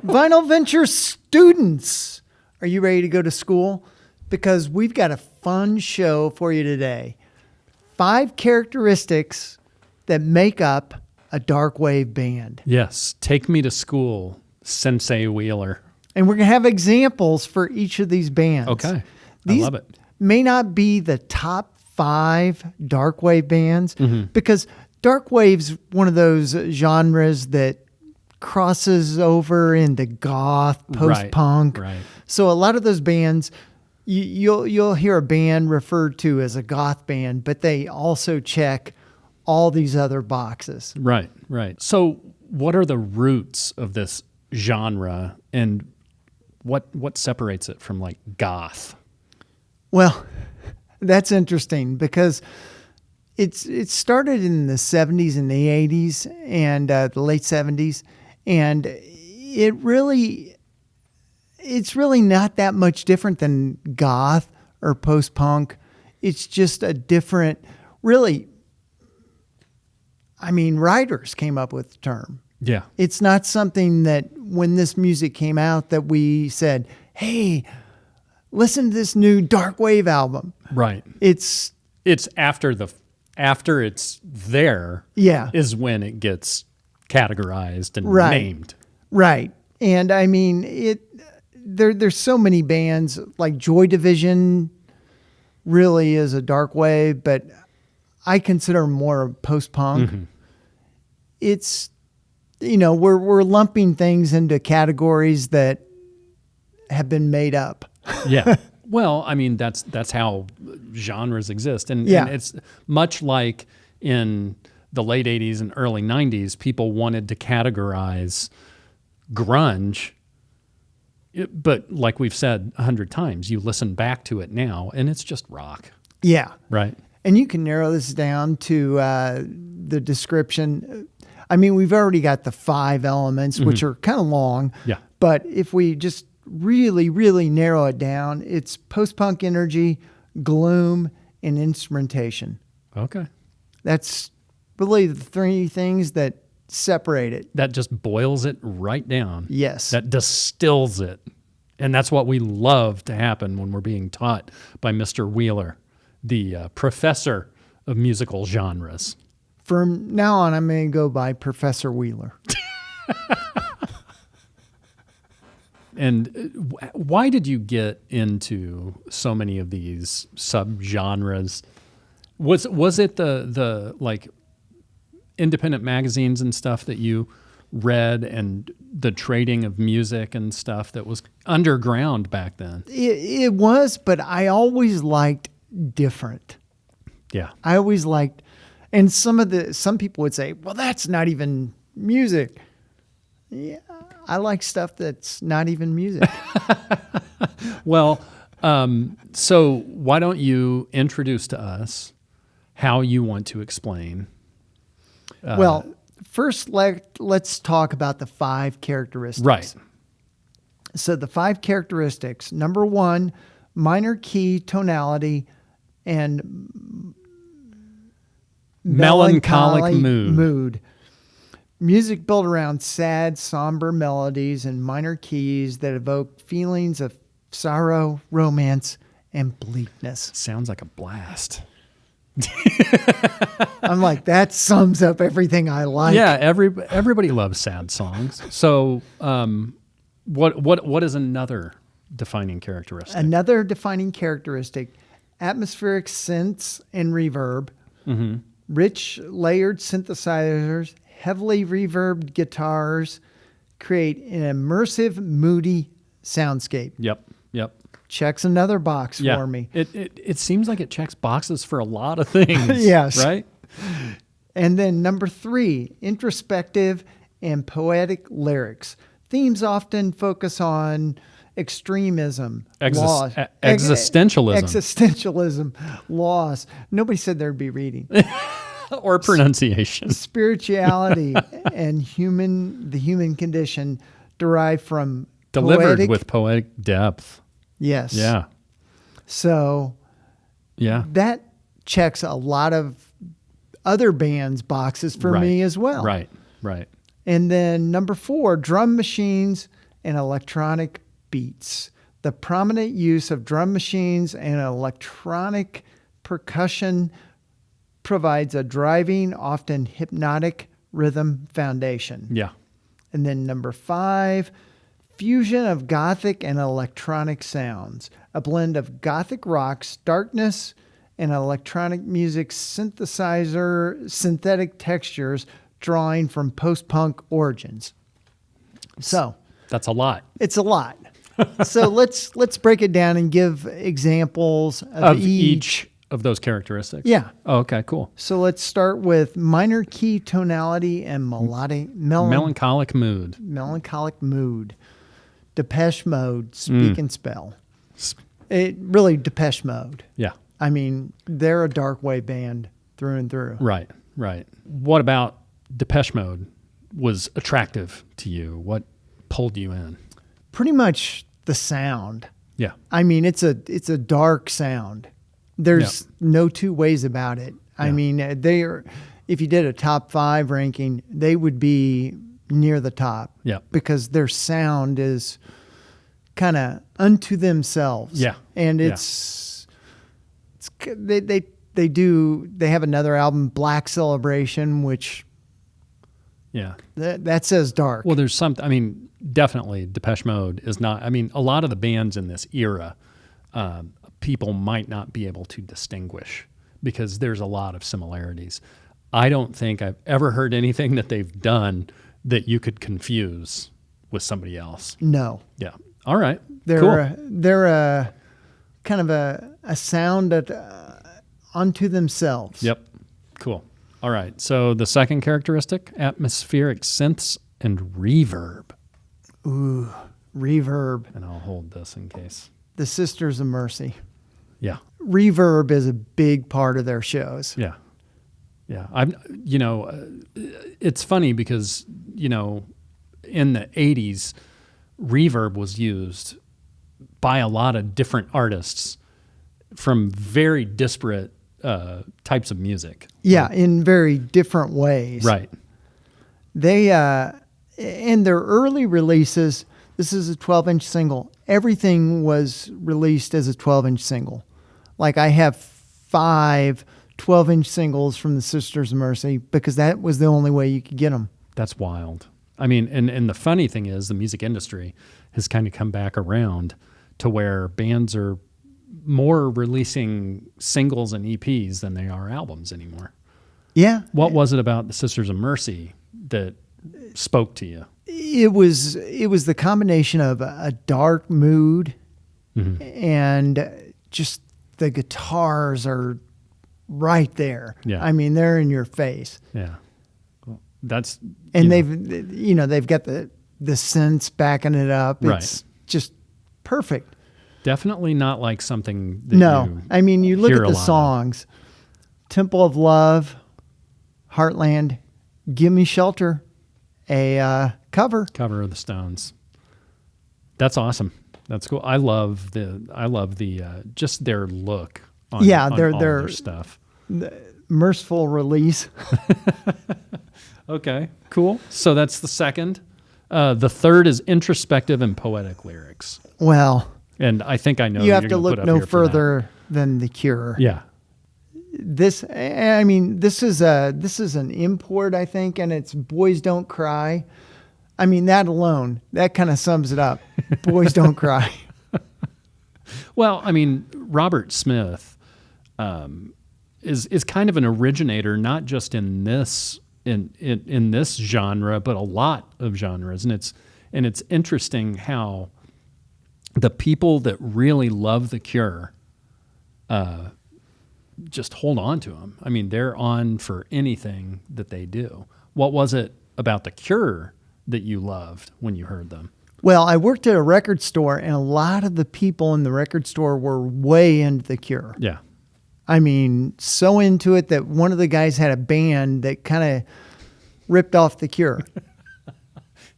Vinyl Venture students, are you ready to go to school? Because we've got a fun show for you today. 5 characteristics that make up a dark wave band. Yes. Take me to school, Sensei Wheeler. And we're going to have examples for each of these bands. Okay. These I love it. may not be the top 5 dark wave bands because dark wave's one of those genres that crosses over into goth, post-punk. Right. So a lot of those bands, you'll hear a band referred to as a goth band, but they also check all these other boxes. Right. So what are the roots of this genre, and what separates it from like goth? Well, that's interesting because it started in the 70s and the 80s and the late 70s, and it's really not that much different than goth or post-punk. It's just a different, really, I mean, writers came up with the term. Yeah. It's not something that when this music came out that we said, hey, listen to this new dark wave album. Right. It's after it's there is when it gets categorized and named. Right. And I mean, there's so many bands like Joy Division really is a dark wave, but I consider more post-punk. Mm-hmm. It's, we're lumping things into categories that have been made up. Yeah. Well, I mean, that's how genres exist. And it's much like in the late 80s and early 90s, people wanted to categorize grunge. But like we've said 100 times, you listen back to it now and it's just rock. Yeah. Right. And you can narrow this down to the description. I mean, we've already got the 5 elements, which are kind of long. Yeah. But if we just really, really narrow it down, it's post-punk energy, gloom, and instrumentation. Okay. That's really the 3 things that separate it. That just boils it right down. Yes. That distills it. And that's what we love to happen when we're being taught by Mr. Wheeler, the professor of musical genres. From now on, I'm going to go by Professor Wheeler. And why did you get into so many of these subgenres? Was it the like independent magazines and stuff that you read and the trading of music and stuff that was underground back then? It was, but I always liked different. Yeah. I always liked, and some people would say, well, that's not even music. Yeah. I like stuff that's not even music. Well, so why don't you introduce to us how you want to explain? Well, first let's talk about the 5 characteristics. Right. So the 5 characteristics, number 1, minor key tonality and melancholic mood. Music built around sad, somber melodies and minor keys that evoke feelings of sorrow, romance, and bleakness. Sounds like a blast. I'm like, that sums up everything I like. Yeah, everybody loves sad songs. So, what is another defining characteristic? Another defining characteristic: atmospheric synths and reverb, rich layered synthesizers, heavily reverbed guitars create an immersive, moody soundscape. Yep. Checks another box for me. It seems like it checks boxes for a lot of things. Yes. Right? And then number 3, introspective and poetic lyrics. Themes often focus on extremism, loss. Existentialism. Loss. Nobody said there'd be reading. Or pronunciation. Spirituality and the human condition derived from delivered with poetic depth. Yes. Yeah. So that checks a lot of other bands' boxes for me as well. Right. And then number 4, drum machines and electronic beats. The prominent use of drum machines and electronic percussion provides a driving, often hypnotic rhythm foundation. Yeah. And then number 5, fusion of Gothic and electronic sounds. A blend of Gothic rock's darkness and electronic music's synthetic textures drawing from post-punk origins. So that's a lot. It's a lot. So let's break it down and give examples of each of those characteristics. Yeah. Oh, okay, cool. So let's start with minor key tonality and melancholic mood. Melancholic mood. Depeche Mode, speak and spell. It really Depeche Mode. Yeah. I mean, they're a dark wave band through and through. Right, right. What about Depeche Mode was attractive to you? What pulled you in? Pretty much the sound. Yeah. I mean, it's a dark sound. There's no two ways about it. I mean, if you did a top 5 ranking, they would be near the top. Yeah. Because their sound is kind of unto themselves. Yeah. And they have another album, Black Celebration, which that says dark. Well, there's something, I mean, definitely Depeche Mode is not, I mean, a lot of the bands in this era, people might not be able to distinguish because there's a lot of similarities. I don't think I've ever heard anything that they've done that you could confuse with somebody else. No. Yeah. All right. They're cool. They're a kind of a sound that unto themselves. Yep. Cool. All right. So the second characteristic, atmospheric synths and reverb. Ooh, reverb. And I'll hold this in case. The Sisters of Mercy. Yeah. Reverb is a big part of their shows. Yeah. Yeah. It's funny because, in the 80s, reverb was used by a lot of different artists from very disparate types of music. Yeah, in very different ways. Right. They, in their early releases, this is a 12-inch single. Everything was released as a 12-inch single. Like I have 5 12-inch singles from the Sisters of Mercy because that was the only way you could get them. That's wild. I mean, and the funny thing is the music industry has kind of come back around to where bands are more releasing singles and EPs than they are albums anymore. Yeah. What was it about the Sisters of Mercy that spoke to you? It was the combination of a dark mood and just the guitars are right there. Yeah. I mean, they're in your face. Yeah. Well, that's they've got the synths backing it up. It's just perfect. Definitely not like something that you look hear at the songs. Temple of Love, Heartland, Give Me Shelter, a cover of the Stones. That's awesome. That's cool. I love the just their look on, their stuff. Merciful Release. Okay, cool. So that's the second. The third is introspective and poetic lyrics. Well, and I think I know you have to look no further than The Cure. Yeah. This is an import, I think, and it's Boys Don't Cry. I mean, that alone, that kind of sums it up. Boys Don't Cry. Well, I mean, Robert Smith is kind of an originator, not just in this in this genre, but a lot of genres, and it's interesting how the people that really love The Cure just hold on to them. I mean, they're on for anything that they do. What was it about The Cure that you loved when you heard them? Well, I worked at a record store, and a lot of the people in the record store were way into The Cure. Yeah. I mean, so into it that one of the guys had a band that kind of ripped off The Cure.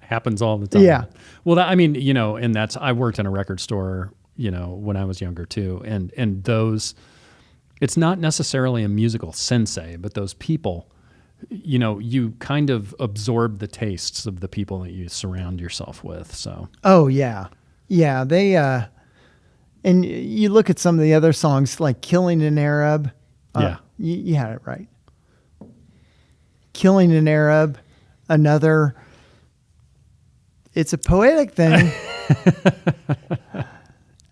Happens all the time. Yeah. Well, and that's, I worked in a record store, when I was younger too. And those, it's not necessarily a musical sensei, but those people you kind of absorb the tastes of the people that you surround yourself with. So. Oh yeah. Yeah. They, and you look at some of the other songs like Killing an Arab. Yeah. You had it right. Killing an Arab, another, it's a poetic thing.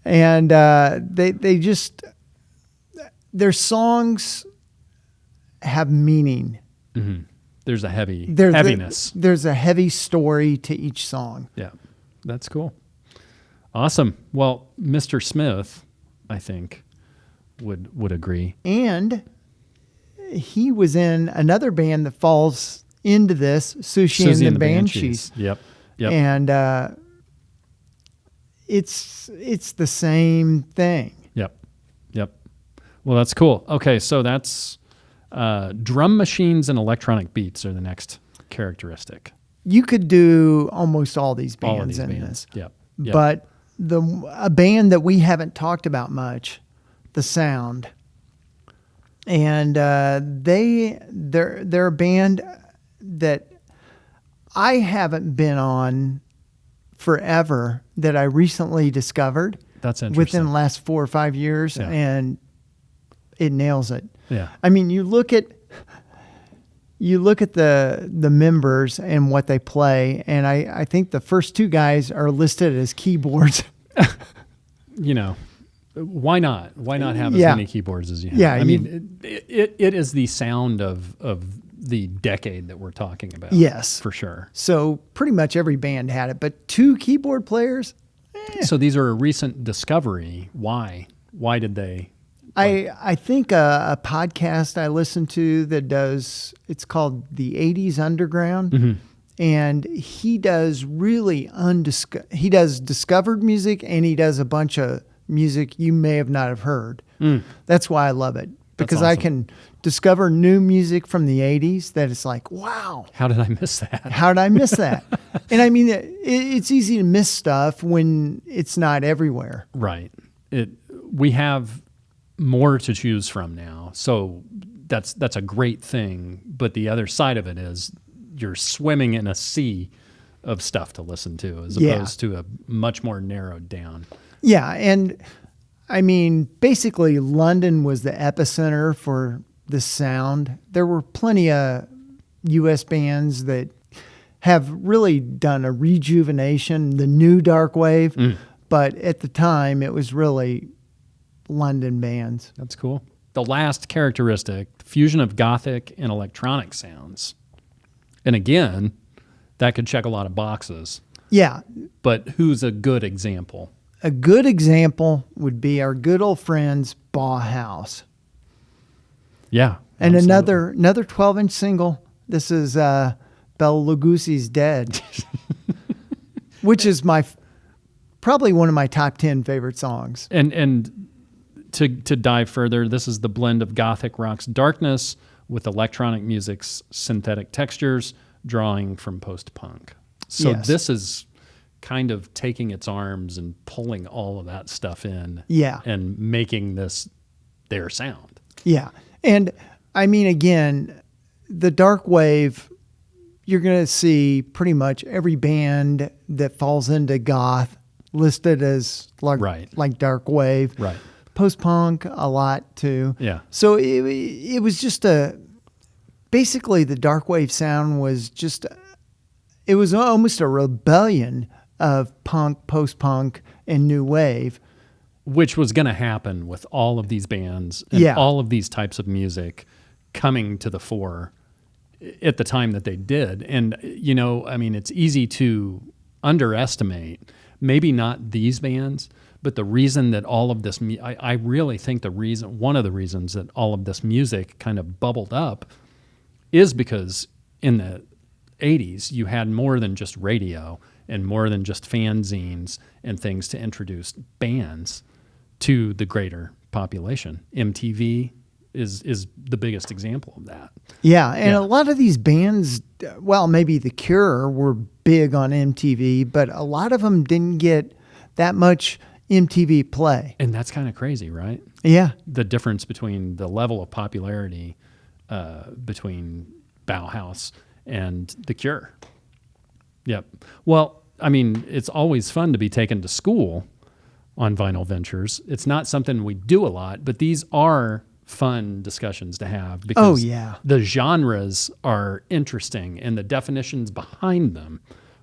And they just, their songs have meaning. Mm-hmm. There's a heaviness. There's a heavy story to each song. Yeah, that's cool. Awesome. Well, Mr. Smith, I think, would agree. And he was in another band that falls into this, Sushi and the Banshees. Yep. And it's the same thing. Yep. Well, that's cool. Okay, so that's drum machines and electronic beats are the next characteristic. You could do almost all these bands in this. Yep. But a band that we haven't talked about much, The Sound. And they're a band that I haven't been on forever, that I recently discovered. That's interesting. Within the last 4 or 5 years, and it nails it. Yeah. I mean, you look at the members and what they play, and I think the first two guys are listed as keyboards. Why not? Why not have as many keyboards as you have? Yeah, I mean, it is the sound of the decade that we're talking about. Yes, for sure. So pretty much every band had it, but 2 keyboard players. So these are a recent discovery. Why? Why did they? I think a podcast I listen to that does, it's called The 80s Underground. Mm-hmm. And he does he does discovered music, and he does a bunch of music you may have not have heard. That's why I love it, because awesome. I can discover new music from the 80s that it's like, wow. How did I miss that? How did I miss that? And I mean, it's easy to miss stuff when it's not everywhere. Right. We have more to choose from now. So that's a great thing. But the other side of it is you're swimming in a sea of stuff to listen to, as opposed to a much more narrowed down. Yeah. And I mean, basically London was the epicenter for the sound. There were plenty of US bands that have really done a rejuvenation, the new dark wave. But at the time it was really London bands. That's cool. The last characteristic, fusion of Gothic and electronic sounds. And again, that could check a lot of boxes. Yeah. But who's a good example? A good example would be our good old friends, Bauhaus. Yeah. And absolutely. another 12-inch single. This is Bela Lugosi's Dead, which is probably one of my top 10 favorite songs. And to dive further, this is the blend of Gothic rock's darkness with electronic music's synthetic textures, drawing from post-punk. So this is kind of taking its arms and pulling all of that stuff in. Yeah. And making this their sound. Yeah. And I mean, again, the dark wave, you're going to see pretty much every band that falls into goth listed as like dark wave. Right. Post-punk a lot too. Yeah. So it was just basically the dark wave sound was it was almost a rebellion of punk, post-punk, and new wave. Which was going to happen with all of these bands and all of these types of music coming to the fore at the time that they did. And, I mean, it's easy to underestimate, maybe not these bands, but the reason that all of this, I really think one of the reasons that all of this music kind of bubbled up is because in the 80s, you had more than just radio and more than just fanzines and things to introduce bands to the greater population. MTV is the biggest example of that. Yeah, and a lot of these bands, well, maybe The Cure were big on MTV, but a lot of them didn't get that much MTV play. And that's kind of crazy, right? Yeah. The difference between the level of popularity between Bauhaus and The Cure. Yep. Well, I mean, it's always fun to be taken to school on Vinyl Ventures. It's not something we do a lot, but these are fun discussions to have because the genres are interesting and the definitions behind them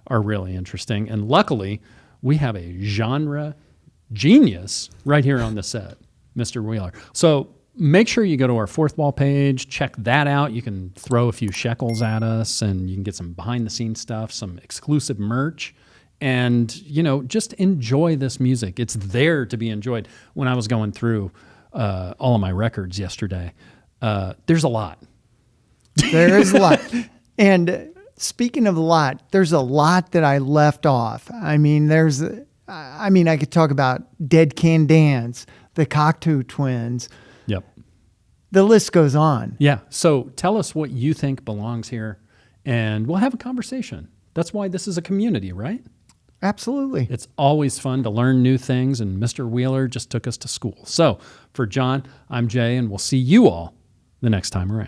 are really interesting. And luckily, we have a genre genius right here on the set, Mr. Wheeler. So make sure you go to our Fourth Wall page, check that out. You can throw a few shekels at us and you can get some behind the scenes stuff, some exclusive merch, and, you know, just enjoy this music. It's there to be enjoyed. When I was going through all of my records yesterday, there's a lot. There is a lot. And speaking of a lot, there's a lot that I left off. I mean, I could talk about Dead Can Dance, the Cocteau Twins. Yep. The list goes on. Yeah. So tell us what you think belongs here, and we'll have a conversation. That's why this is a community, right? Absolutely. It's always fun to learn new things, and Mr. Wheeler just took us to school. So for John, I'm Jay, and we'll see you all the next time around.